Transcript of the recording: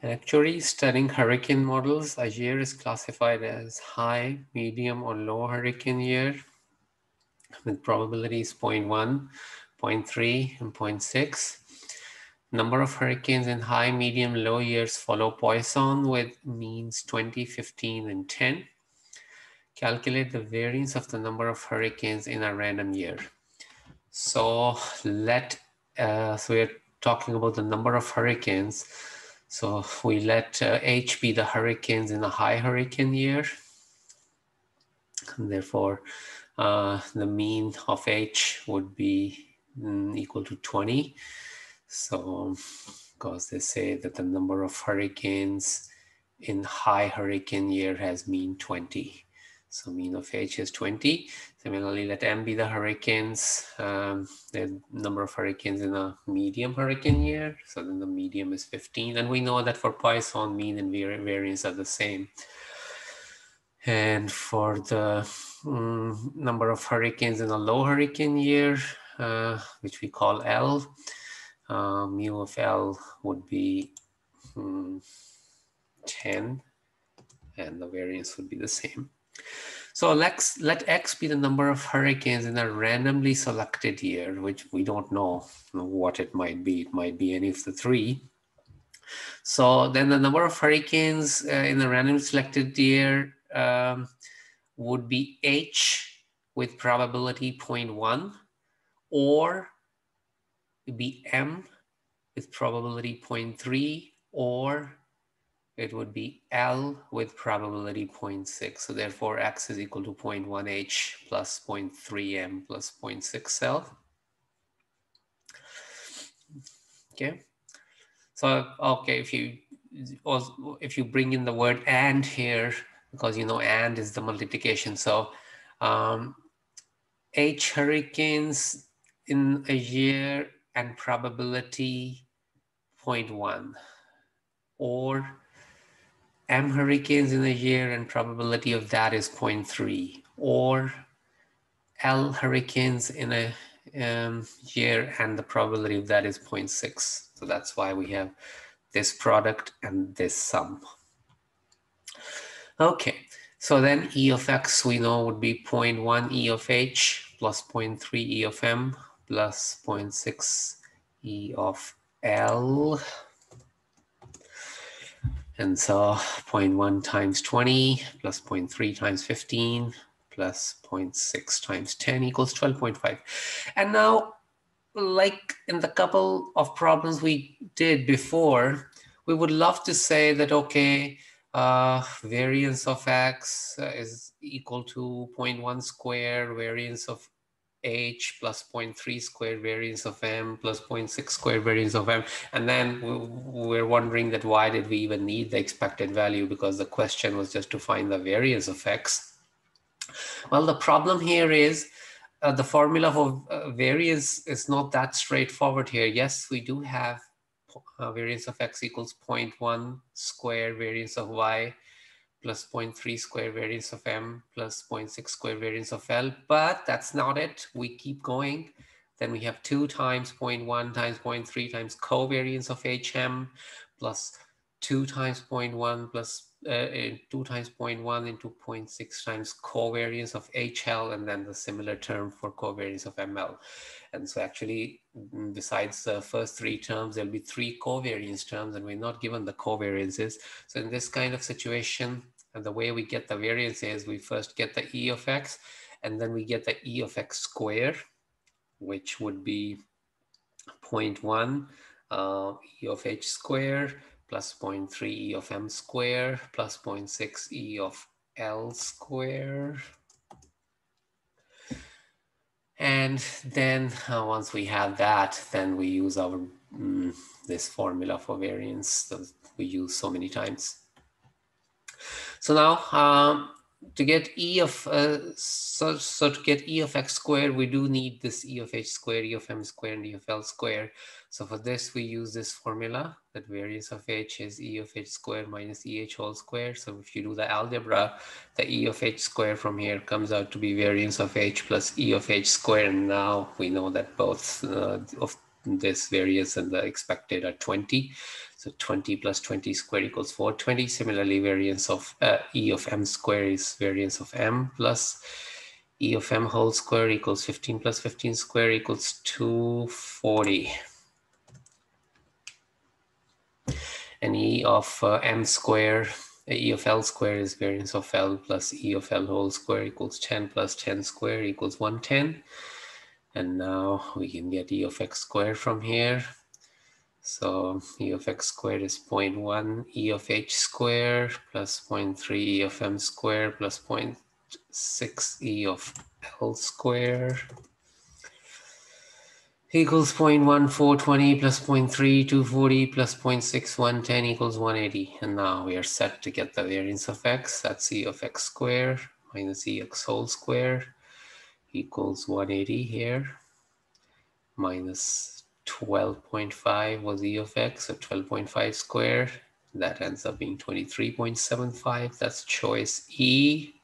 Actually, studying hurricane models, a year is classified as high, medium, or low hurricane year with probabilities 0.1, zero point 0.3, and zero point 0.6. Number of hurricanes in high, medium, low years follow Poisson with means 20, 15, and 10. Calculate the variance of the number of hurricanes in a random year. So we're talking about the number of hurricanes. So we let H be the hurricanes in a high hurricane year. And therefore, the mean of H would be equal to 20. So, because they say that the number of hurricanes in high hurricane year has mean 20. So mean of H is 20. Similarly, let M be the hurricanes, the number of hurricanes in a medium hurricane year. So then the medium is 15. And we know that for Poisson, mean and variance are the same. And for the number of hurricanes in a low hurricane year, which we call L, mu of L would be 10, and the variance would be the same. So let X be the number of hurricanes in a randomly selected year, which we don't know what it might be. It might be any of the three. So then the number of hurricanes in a randomly selected year would be H with probability 0.1, or it'd be M with probability 0.3, or it would be L with probability 0.6. So therefore, X is equal to 0.1H plus 0.3M plus 0.6L. Okay. So, okay, if you bring in the word and here, because you know and is the multiplication. So H hurricanes in a year and probability 0.1, or M hurricanes in a year and probability of that is 0.3, or L hurricanes in a year and the probability of that is 0.6. So that's why we have this product and this sum. Okay, so then E of X we know would be 0.1 E of H plus 0.3 E of M plus 0.6 E of L. And so 0.1 times 20 plus 0.3 times 15 plus 0.6 times 10 equals 12.5. And now, like in the couple of problems we did before, we would love to say that, okay, variance of X is equal to 0.1 square, variance of H plus 0.3 square variance of M plus 0.6 square variance of M. And then we're wondering that why did we even need the expected value, because the question was just to find the variance of X. Well, the problem here is the formula for variance is not that straightforward here. Yes, we do have variance of X equals 0.1 square variance of Y plus 0.3 square variance of M plus 0.6 square variance of L, but that's not it. We keep going. Then we have 2 times 0.1 times 0.3 times covariance of HM plus 2 times 0.1 plus 2 times 0.1 into 0.6 times covariance of HL, and then the similar term for covariance of ML. And so actually, besides the first 3 terms, there'll be 3 covariance terms, and we're not given the covariances. So in this kind of situation, the way we get the variance is we first get the E of X, and then we get the E of X square, which would be 0.1 E of H square plus 0.3 E of M square plus 0.6 E of L square. And then once we have that, then we use our this formula for variance that we use so many times. So now to get E of so to get E of X squared, we do need this E of H squared, E of M squared, and E of L squared. So for this, we use this formula that variance of H is E of H squared minus EH whole squared. So if you do the algebra, the E of H squared from here comes out to be variance of H plus E of H squared. And now we know that both of this variance and the expected are 20. So So 20 plus 20 squared equals 420. Similarly, variance of E of m squared is variance of m plus E of m whole square equals 15 plus 15 square equals 240. And E of m square, E of L square is variance of L plus E of L whole square equals 10 plus 10 square equals 110. And now we can get E of x squared from here. So E of x squared is 0.1 E of h squared plus 0.3 E of m squared plus 0.6 E of L squared equals 0.1420 plus 0.3240 plus 0.6110 equals 180. And now we are set to get the variance of x. That's E of x squared minus Ex whole squared equals 180 here. Minus 12.5 was E of x, so 12.5 squared. That ends up being 23.75. That's choice E.